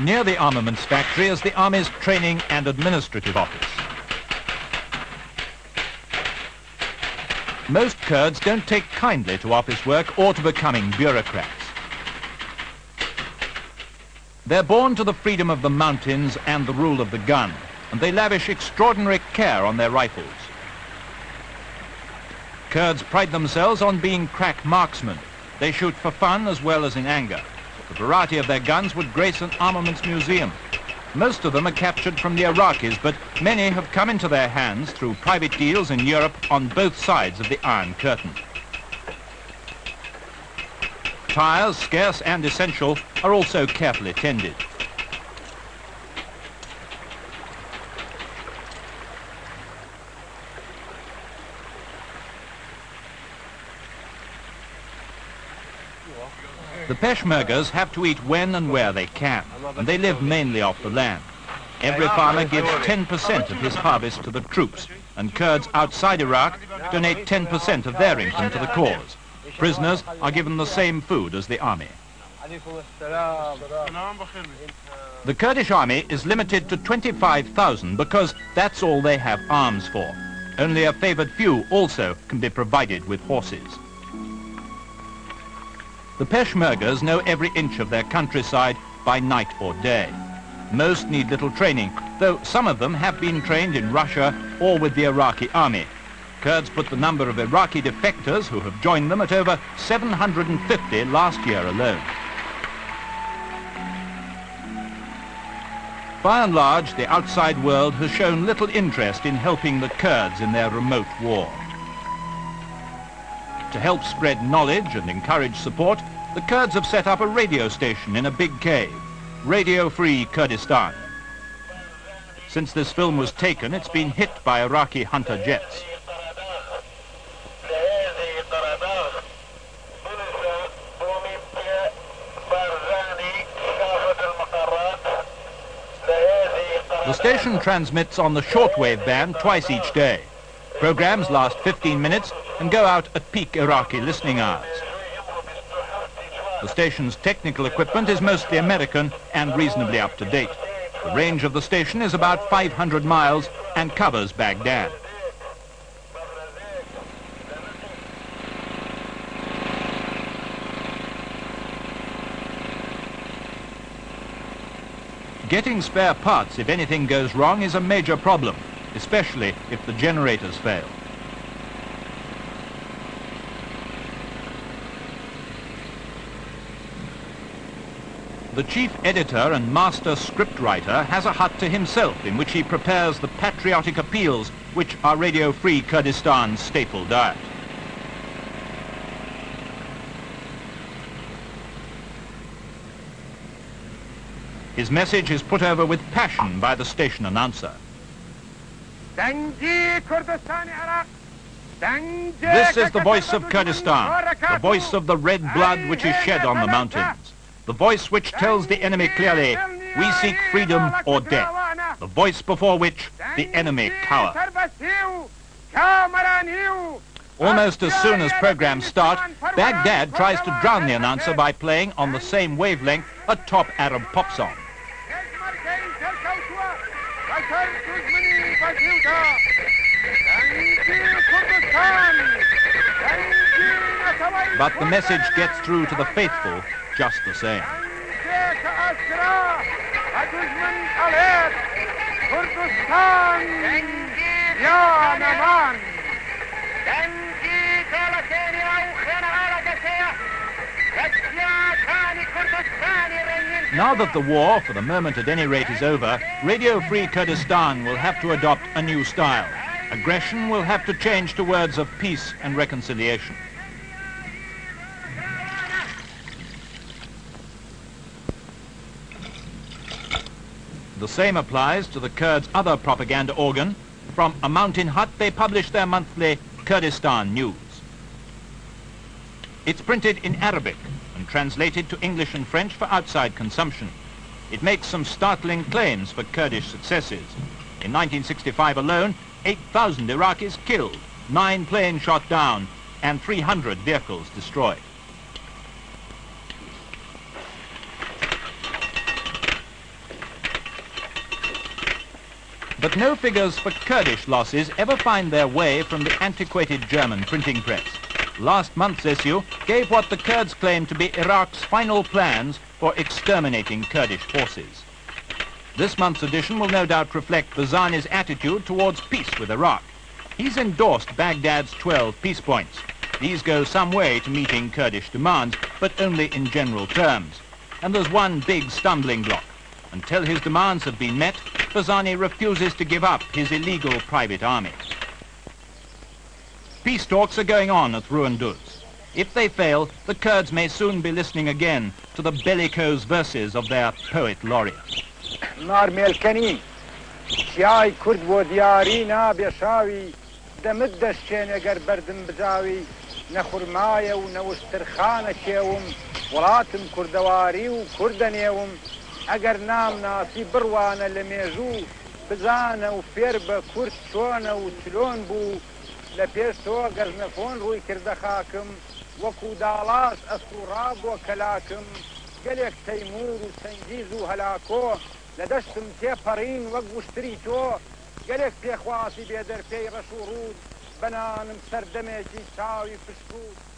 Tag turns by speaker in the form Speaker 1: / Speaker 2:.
Speaker 1: Near the armaments factory is the Army's training and administrative office. Most Kurds don't take kindly to office work or to becoming bureaucrats. They're born to the freedom of the mountains and the rule of the gun, and they lavish extraordinary care on their rifles. Kurds pride themselves on being crack marksmen. They shoot for fun as well as in anger. The variety of their guns would grace an armaments museum. Most of them are captured from the Iraqis, but many have come into their hands through private deals in Europe on both sides of the Iron Curtain. Tires, scarce and essential, are also carefully tended. The Peshmergas have to eat when and where they can, and they live mainly off the land. Every farmer gives 10% of his harvest to the troops, and Kurds outside Iraq donate 10% of their income to the cause. Prisoners are given the same food as the army. The Kurdish army is limited to 25,000 because that's all they have arms for. Only a favoured few also can be provided with horses. The Peshmergas know every inch of their countryside by night or day. Most need little training, though some of them have been trained in Russia or with the Iraqi army. Kurds put the number of Iraqi defectors who have joined them at over 750 last year alone. By and large, the outside world has shown little interest in helping the Kurds in their remote war. To help spread knowledge and encourage support, the Kurds have set up a radio station in a big cave, Radio Free Kurdistan. Since this film was taken, it's been hit by Iraqi hunter jets. The station transmits on the shortwave band twice each day. Programs last 15 minutes and go out at peak Iraqi listening hours. The station's technical equipment is mostly American and reasonably up to date. The range of the station is about 500 miles and covers Baghdad. Getting spare parts if anything goes wrong is a major problem, especially if the generators fail. The chief editor and master scriptwriter has a hut to himself in which he prepares the patriotic appeals which are Radio Free Kurdistan's staple diet. His message is put over with passion by the station announcer. This is the voice of Kurdistan, the voice of the red blood which is shed on the mountains, the voice which tells the enemy clearly, we seek freedom or death, the voice before which the enemy cower. Almost as soon as programs start, Baghdad tries to drown the announcer by playing on the same wavelength a top Arab pop song. But the message gets through to the faithful just the same. Now that the war, for the moment at any rate, is over, Radio Free Kurdistan will have to adopt a new style. Aggression will have to change to words of peace and reconciliation. The same applies to the Kurds' other propaganda organ. From a mountain hut, they publish their monthly Kurdistan News. It's printed in Arabic and translated to English and French for outside consumption. It makes some startling claims for Kurdish successes. In 1965 alone, 8,000 Iraqis killed, 9 planes shot down, and 300 vehicles destroyed. But no figures for Kurdish losses ever find their way from the antiquated German printing press. Last month's issue gave what the Kurds claim to be Iraq's final plans for exterminating Kurdish forces. This month's edition will no doubt reflect Barzani's attitude towards peace with Iraq. He's endorsed Baghdad's 12 peace points. These go some way to meeting Kurdish demands, but only in general terms. And there's one big stumbling block. Until his demands have been met, Barzani refuses to give up his illegal private army. Peace talks are going on at Ruanduz. If they fail, the Kurds may soon be listening again to the bellicose verses of their poet laureate.
Speaker 2: اگر نام ناسی بروانه لمیجو بزانه و فیر به کرد چونه و چلون بو لپیش تو گزنفون روی کرده خاکم وکو دالاس اسوراب و کلاکم گلک تیمور و سنگیز و هلاکو لدشتم تی پرین و گوشتری تو گلک تی خواسی بیدر پی رشورود بنانم سردمه جی چاوی پشکود